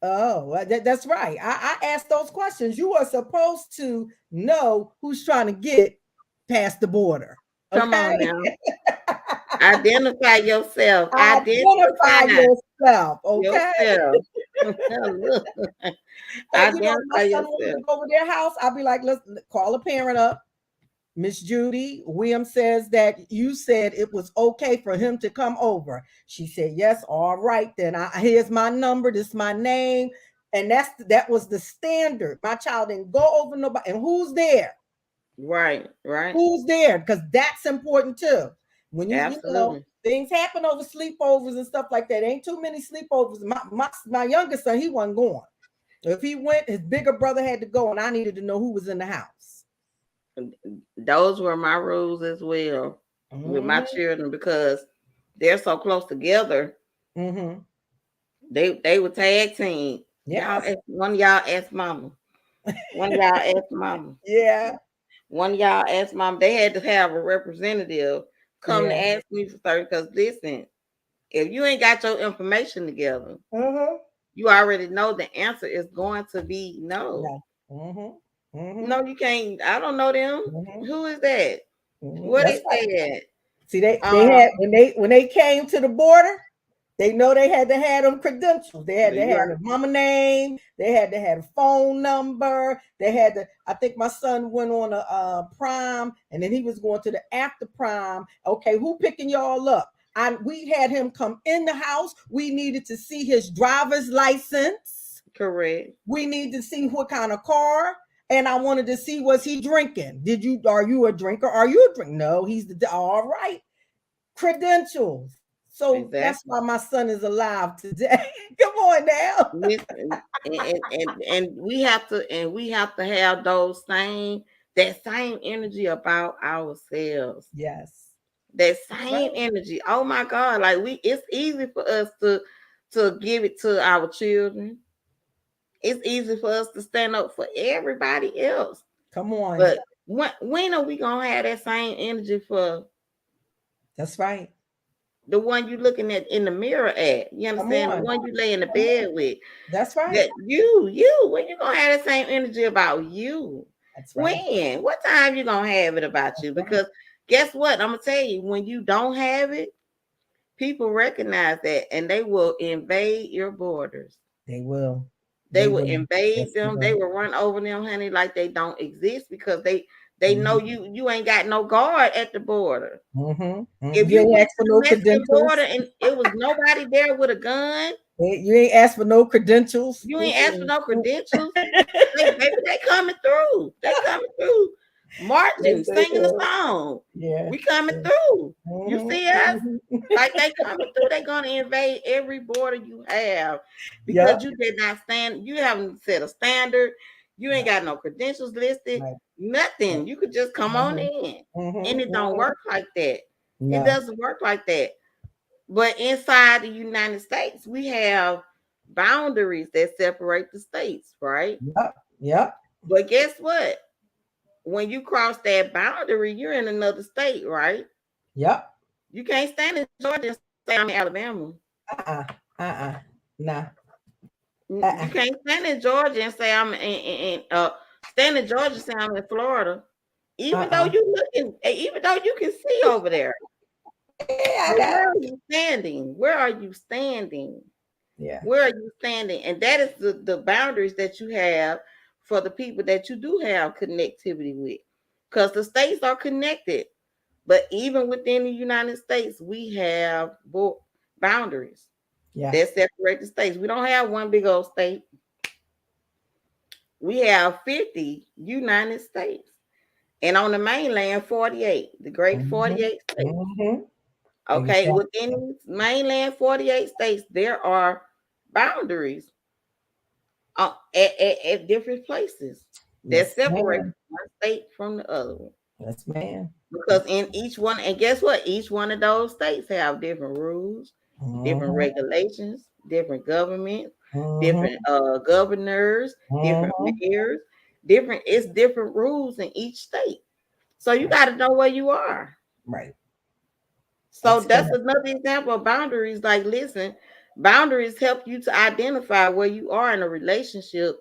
Oh, well, that's right. I asked those questions. You are supposed to know who's trying to get past the border. Come Okay. on now. Identify yourself. Identify Identify yourself. Okay. yourself. Look. And my Identify son wanted to yourself. go over their house. I'll be like, let's call a parent up. Miss Judy, William says that you said it was okay for him to come over. She said, yes, all right, then here's my number, this is my name. And that was the standard. My child didn't go over nobody. And who's there? Right, right. Who's there? Because that's important too. When Absolutely. things happen over sleepovers and stuff like that. Ain't too many sleepovers. My youngest son, he wasn't going. If he went, his bigger brother had to go, and I needed to know who was in the house. Those were my rules as well with my Mm-hmm. children because they're so close together. Mm-hmm. They would tag team. Yes. One of y'all asked mama. One of y'all asked mama. Yeah. One of y'all asked mama. They had to have a representative come to Yeah. ask me for certain. Because listen, if you ain't got your information together, Uh-huh. you already know the answer is going to be no. No. Mm-hmm. Mm-hmm. No, you can't. I don't know them. Mm-hmm. Who is that? Mm-hmm. What That's is right. that? See, they Um, had when they came to the border, they know they had to have them credentials. They had to you have are a mama name. They had to have a phone number. They had to. I think my son went on a prime, and then he was going to the after prime. Okay, who picking y'all up? We had him come in the house. We needed to see his driver's license. correct. We need to see what kind of car. And I wanted to see, was he drinking? Are you a drinker? Are you a drink? No, he's all right. Credentials. So that's Exactly. why my son is alive today. Come on now. Listen, and we have to have those same that same energy about ourselves. Yes. That That's same right. energy. Oh my God. Like it's easy for us to give it to our children. It's easy for us to stand up for everybody else. Come on. But when are we gonna have that same energy for That's right. the one you looking at in the mirror at? You Come understand? The on. one you lay in the Come bed on. with. That's right. That you, when you gonna have that same energy about you? That's right. When? What time you gonna have it about That's you? right. Because guess what? I'm gonna tell you, when you don't have it, people recognize that and they will invade your borders. They will. They They will will. invade Yes, they them. They will. will run over them, honey, like they don't exist because they know Mm-hmm. you ain't got no guard at the border. Mm-hmm. If You you ain't went asked to for the no Mexican border credentials. and it was nobody there with a gun, You ain't asked for no credentials. you ain't asked for Mm-mm. no credentials. They coming through. They coming through, Yes, marching, they singing a will. song. Yeah. We coming through. You Mhm, see us? mhm. Like they coming through. They gonna invade every border you have Yep. because you did not stand. You haven't set a standard. You ain't Right, got no credentials listed. right, right. Nothing. You could just come on Mhm, in, and mhm, it don't mhm. work like that. It No. doesn't work like that. But inside the United States, we have boundaries that separate the states, right? Yep. Yep. But guess what? When you cross that boundary, you're in another state, right? Yep. You can't stand in Georgia and say I'm in Alabama. Uh-uh. Uh-uh. Nah. You Uh-uh. can't stand in Georgia and say I'm stand in Georgia and say I'm in Florida. Uh-uh. Even though you can see over there. Yeah, I But where know. are you standing? Where are you standing? Yeah. Where are you standing? And that is the boundaries that you have for the people that you do have connectivity with. Because the states are connected. But even within the United States, we have boundaries Yeah. that separate the states. We don't have one big old state. We have 50 United States. And on the mainland, 48, the great Mm-hmm. 48 states. Mm-hmm. Okay, within Exactly. these mainland 48 states, there are boundaries at different places that Yes, separate ma'am. one state from the other one. Yes, ma'am. Because in each one, and guess what? Each one of those states have different rules, different Mm-hmm. regulations, different government, different Mm-hmm. governors, different Mm-hmm. mayors, different rules in each state. So you got to know where you are. Right. So That's that's correct. another example of boundaries. Like, listen, boundaries help you to identify where you are in a relationship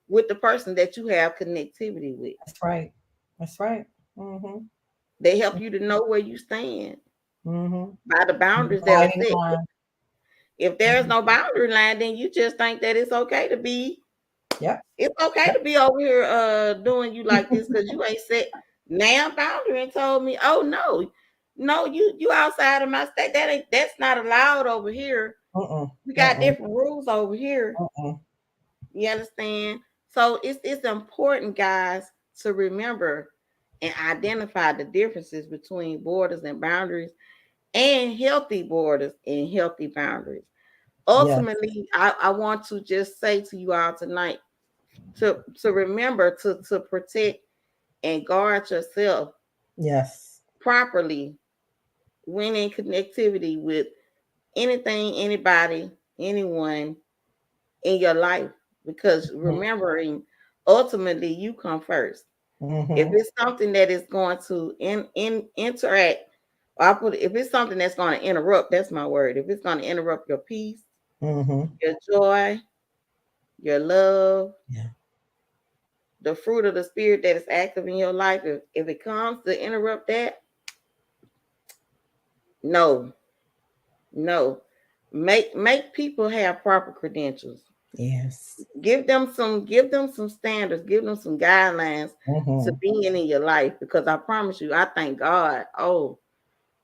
with the person that you have connectivity with. That's right. That's right. Mm-hmm. They help you to know where you stand Mm-hmm. by the boundaries that are Dividing set. line. If there's Mhm. no boundary line, then you just think that Yep. it's okay Yep. to be over here doing you like this because you ain't set now boundary and told me, oh no, you outside of my state. That's not allowed over here. Mm-mm. We got Mm-mm. different rules over here. Mm-mm. You understand? So it's important, guys, to remember and identify the differences between borders and boundaries and healthy borders and healthy boundaries. Yes. Ultimately, I want to just say to you all tonight to remember to protect and guard yourself Yes. properly when in connectivity with anything, anybody, anyone in your life. Because remembering ultimately you come first. If Mm-hmm. it's something that is going to interact, if it's something that's going to interrupt, that's my word. If it's going to interrupt your peace, Mm-hmm. your joy, your love, Yeah. the fruit of the spirit that is active in your life, if it comes to interrupt that, no, no. Make people have proper credentials. Yes. Give them some standards, give them some guidelines to Mhm. being in your life, because I promise you, I thank God. Oh,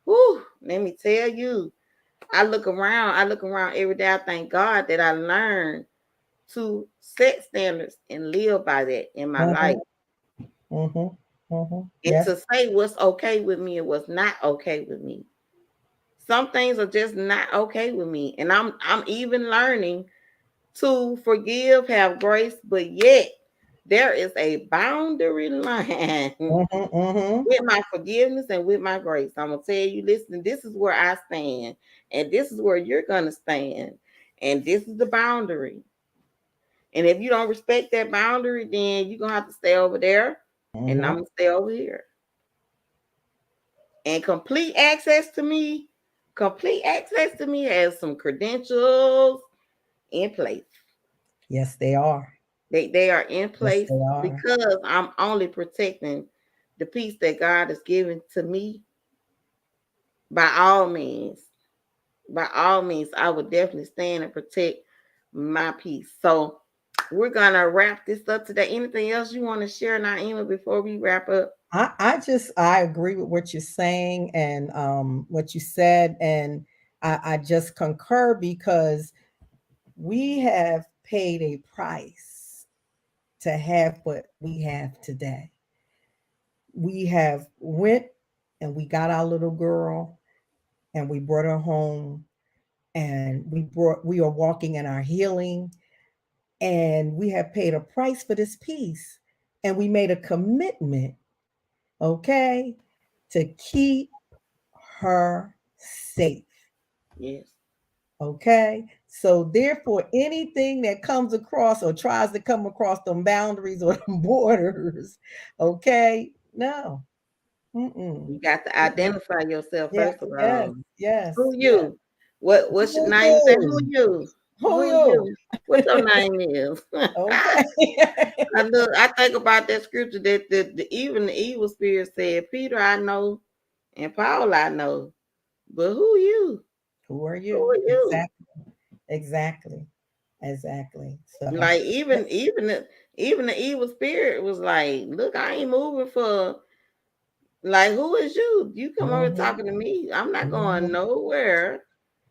whew, let me tell you, I look around every day. I thank God that I learned to set standards and live by that in my life. Mhm. Mhm. Mhm. And Yes. to say what's okay with me and what's not okay with me. Some things are just not okay with me. And I'm even learning to forgive, have grace, but yet there is a boundary line Mhm. Mhm. with my forgiveness and with my grace. I'm gonna tell you, listen, this is where I stand, and this is where you're gonna stand, and this is the boundary. And if you don't respect that boundary, then you're gonna have to stay over there, and I'm Mhm. gonna stay over here. And complete access to me has some credentials in place. Yes, they are. They are in Yes, place they are. because I'm only protecting the peace that God has given to me. By all means, by all means, I would definitely stand and protect my peace. So we're gonna wrap this up today. Anything else you want to share, Naima, before we wrap up? I agree with what you're saying and what you said, and I just concur because we have paid a price to have what we have today. We have went and we got our little girl and we brought her home, and we are walking in our healing, and we have paid a price for this peace, and we made a commitment, okay, to keep her safe. Yes. Okay. So therefore, anything that comes across or tries to come across them boundaries or them borders, okay, no. Mm-mm. You got to Mm-mm. identify yourself Yeah, first of yes, all. yes, Who yes. you? What's your Who name? Say who you? you? Who Who you? you? What your name is? Okay. I think about that scripture that even the evil spirit said, Peter I know and Paul I know. But who you? Who are Who you? are you? Exactly. Exactly. Exactly. So Like even the evil spirit was like, look, I ain't moving for, like, who is you? You come over mhm, talking to me. I'm not going mhm, nowhere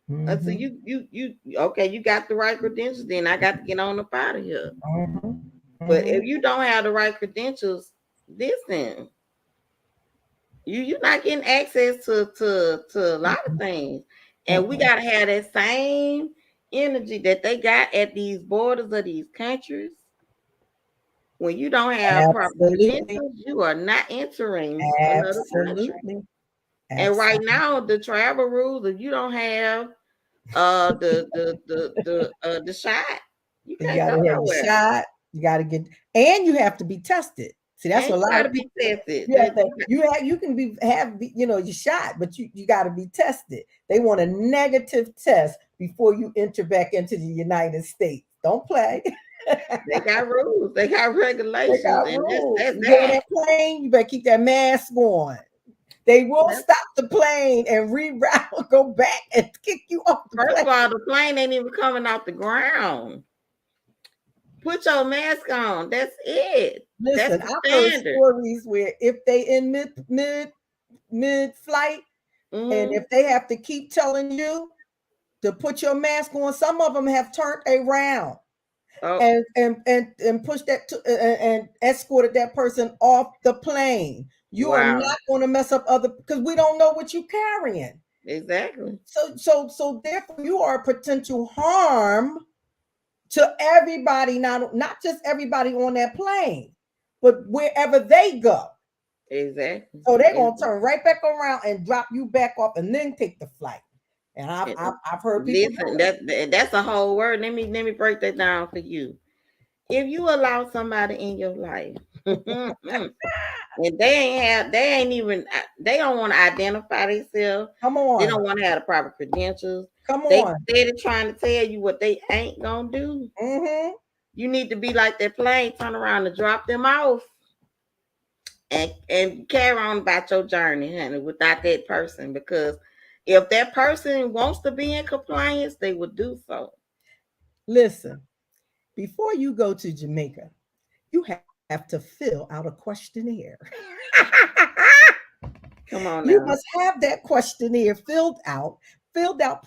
until mhm, you okay, you got the right credentials, then I got to get on up out of here. mhm, But mhm, if you don't have the right credentials, listen, you're not getting access to a lot of things. And we mhm. gotta have that same energy that they got at these borders of these countries. When you don't have proper Absolutely. credentials, you are not entering another country. Absolutely. And right Absolutely. now, the travel rules, if you don't have the shot, you You can't got go to have your nowhere. shot. You got to get, and you have to be tested. See, that's And what a you lot got of to be people. tested. You have to. You can your shot, but you got to be tested. They want a negative test before you enter back into the United States. Don't play. They got rules. They got They regulations, got and rules. that's You get on that. that plane, you better keep that mask on. They will That's, stop the plane and reroute, go back and kick you off the first plane. of all, the plane ain't even coming off the ground. Put your mask on. That's it. That's Listen, the I've heard standard. stories where if they in mid flight, and Hmm. if they have to keep telling you to put your mask on, some of them have turned around Oh, and pushed that and escorted that person off the plane. You are wow. not going to mess up other, because we don't know what you're carrying. Exactly. So therefore you are a potential harm to everybody, not just everybody on that plane, but wherever they go. Exactly. So they're gonna Exactly. turn right back around and drop you back off and then take the flight. And I've heard people do Listen, it. that's a whole word. Let me break that down for you. If you allow somebody in your life, and they ain't even, they don't want to identify themselves. Come They on, don't want to have the proper credentials. come They on. steady trying to tell you what they ain't gonna do. Mm-hmm. You need to be like that plane, turn around and drop them off and carry on about your journey, honey, without that person. Because if that person wants to be in compliance, they will do so. Listen, before you go to Jamaica, you have to fill out a questionnaire. Come on You now. must have that questionnaire filled out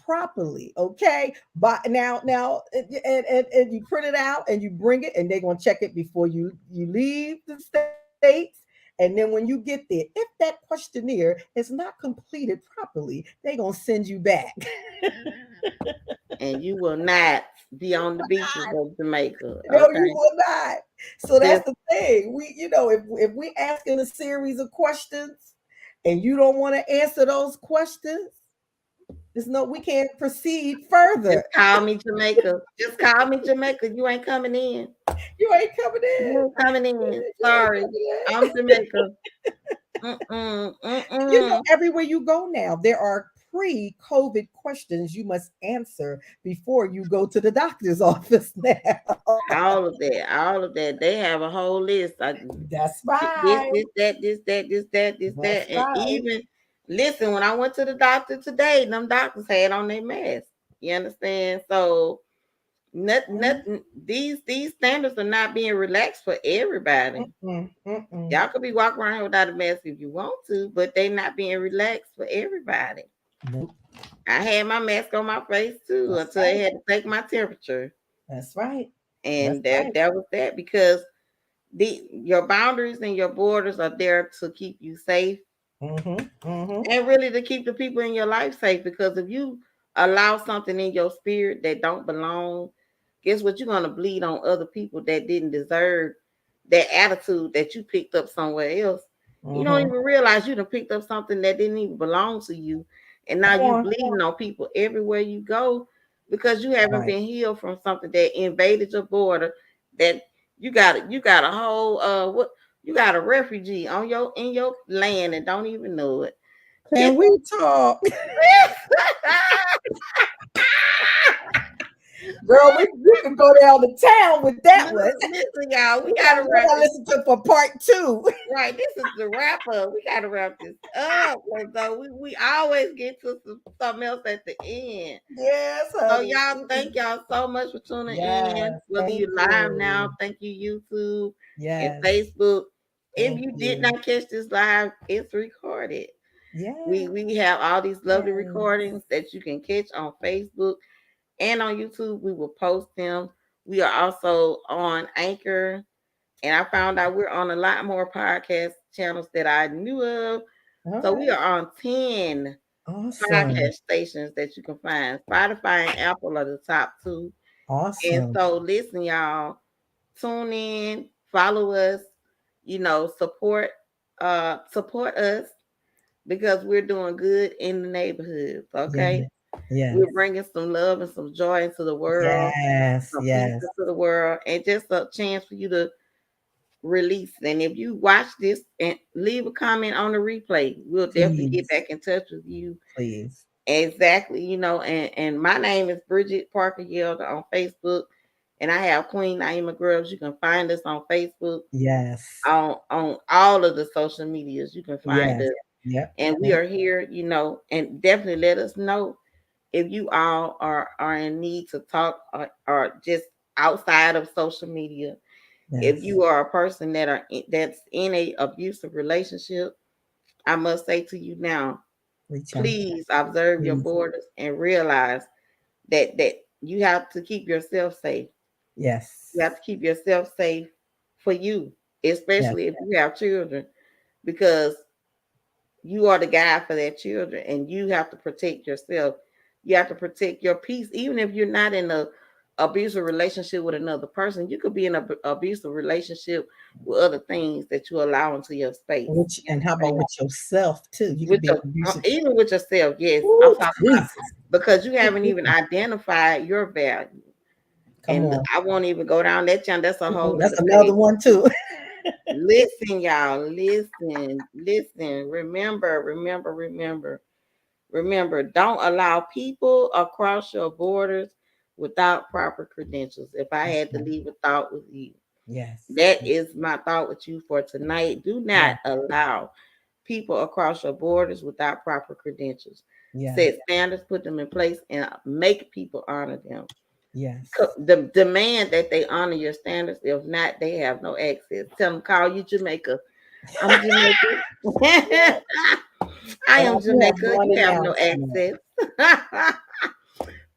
properly, okay? But now, and you print it out and you bring it, and they're gonna check it before you leave the states. And then when you get there, if that questionnaire is not completed properly, they're gonna send you back. And you will not be on the beaches of Jamaica. No, you Okay. will not. So that's Just the thing. If we asking a series of questions and you don't want to answer those questions, there's no we can't proceed just further. call me Jamaica. Just call me Jamaica. You ain't coming in. You ain't coming You in. ain't coming in. You ain't Sorry. coming I'm in. Jamaica. Mm-mm. Mm-mm. Everywhere you go now, there are pre-COVID questions you must answer before you go to the doctor's office now. All of that. All of that. They have a whole list. Like That's this, right. this, that, this, that, this, that, this, That's that. And right. even listen, when I went to the doctor today, them doctors had on their mask. You understand? So nothing these standards are not being relaxed for everybody. Mm-mm, mm-mm. Y'all could be walking around here without a mask if you want to, but they not being relaxed for everybody. Nope. I had my mask on my face too That's until they right. had to take my temperature. That's right. That's And right. that was that because your boundaries and your borders are there to keep you safe Mm-hmm. Mm-hmm. and really to keep the people in your life safe. Because if you allow something in your spirit that don't belong, guess what? You're gonna bleed on other people that didn't deserve that attitude that you picked up somewhere else. You don't Mm-hmm. even realize you done picked up something that didn't even belong to you, and now Come you on. bleeding on people everywhere you go because you haven't Right. been healed from something that invaded your border. That you got a whole what you got a refugee on your in your land and don't even know it. Can Get we talk? Girl, we can go down to town with that one. listen, y'all, we We gotta gotta, we wrap gotta this. listen to for part two. Right, this is the wrap up. We gotta wrap this up. So we always get to something else at the end. Yes, So honey. y'all, thank y'all so much for tuning in. Yes, Whether thank you live now, you. thank you YouTube and Yes, Facebook. If thank you did you. not catch this live, it's recorded. Yes, We have all these lovely yes. recordings that you can catch on Facebook and on YouTube. We will post them. We are also on Anchor, and I found out we're on a lot more podcast channels that I knew of. All So we right. are on 10 Awesome. podcast stations that you can find. Spotify and Apple are the top two. And Awesome. so listen, y'all, tune in, follow us, support us because we're doing good in the neighborhoods. Yes, Okay. yes, We're bringing some love and some joy into the world, yes, some peace yes. into the world, and just a chance for you to release. And if you watch this and leave a comment on the replay, we'll definitely get Please, back in touch with you. please. Exactly, and my name is Bridget Parker Yelder on Facebook, and I have Queen Naima Grubbs. You can find us on Facebook, Yes, on all of the social medias. You can find yes. us, Yep, and we yep. are here, and definitely let us know if you all are in need to talk or just outside of social media. If Yes. you are a person that's in a abusive relationship, I must say to you now, Reach out. please observe your Please. borders and realize that you have to keep yourself safe. You Yes. have to keep yourself safe for you, Yes. especially if you have children, because you are the guide for that children, and you have to protect yourself. You have to protect your peace, even if you're not in a abusive relationship with another person. You could be in an abusive relationship with other things that you allow into your space. Which You and how about understand? with yourself too? You could With be your, abusive. even with yourself, yes, I'm Ooh, talking about Jesus. because you haven't even Mm-mm. identified your value. Come And on. I won't even go down that channel. That's a whole Mm-mm. That's nother another page. one too. Listen, y'all. Listen. Remember. Don't allow people across your borders without proper credentials. If I had to Okay. leave a thought with you, Yes. that is my thought with you for tonight. Do not allow people across your borders without proper credentials. Yes. Set standards, put them in place, and make people honor them. Yes. The demand that they honor your standards. If not, they have no access. Tell them, call you Jamaica. I'm Jamaica. I And I am do have Jamaica. one You have no announcement. access.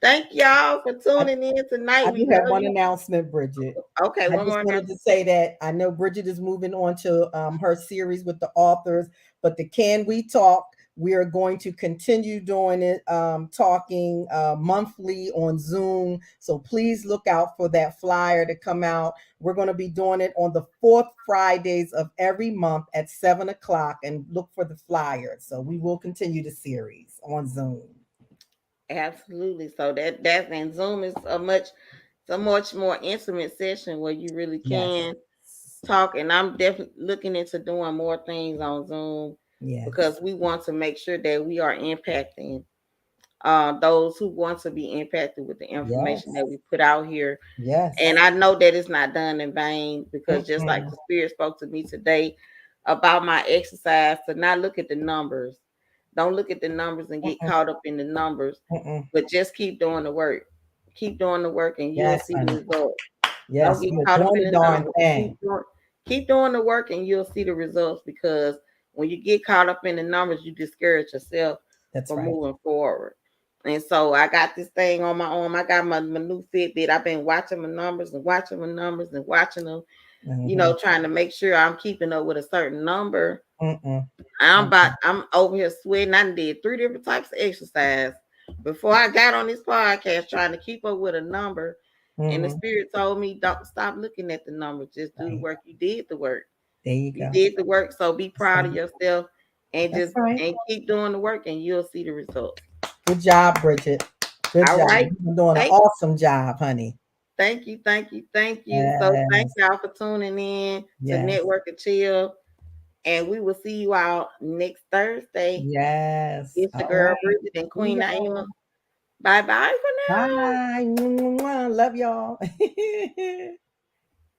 Thank y'all for I, tuning in tonight. I We do have love one you. announcement, Bridget. Okay, I one just more wanted to announcement. say that I know Bridget is moving on to her series with the authors, but the Can We Talk, we are going to continue doing it, talking monthly on Zoom. So please look out for that flyer to come out. We're going to be doing it on the fourth Fridays of every month at 7 o'clock, and look for the flyer. So we will continue the series on Zoom. Absolutely. So that's and Zoom is a much more intimate session where you really Yes. can talk. And I'm definitely looking into doing more things on Zoom Yes. because we want to make sure that we are impacting those who want to be impacted with the information Yes. that we put out here. Yes. And I know that it's not done in vain because just like Mm-mm. the Spirit spoke to me today about my exercise, to not look at the numbers. Don't look at the numbers and get Mm-mm. caught up in the numbers, Mm-mm. but just keep doing the work. Keep doing the work and you'll Yes, see the honey. result. Don't Yes, get you're caught up doing in the the darn numbers. thing. Keep doing the work and you'll see the results because when you get caught up in the numbers, you discourage yourself That's from right. moving forward. And so I got this thing on my arm. I got my new Fitbit. I've been watching my numbers and watching my numbers and watching them, Mm-hmm. trying to make sure I'm keeping up with a certain number. Mm-mm. I'm over here sweating. I did 3 different types of exercise before I got on this podcast, trying to keep up with a number. And the Mm-hmm. Spirit told me, don't stop looking at the numbers. Just do the Right. work. You did the work. There you You go. did the work. So be That's proud right. of yourself and That's right. keep doing the work and you'll see the results. Good job, Bridget. Good All job. right. You've been doing an Thank awesome job, honey. thank you. Thank you. Thank you. So thank Yes. y'all for tuning in to Yes. Network and Chill. And we will see you out next Thursday. Yes. It's All your girl right. Bridget and See Queen Naima. y'all. Bye bye for now. Bye. Mwah, mwah. Love y'all.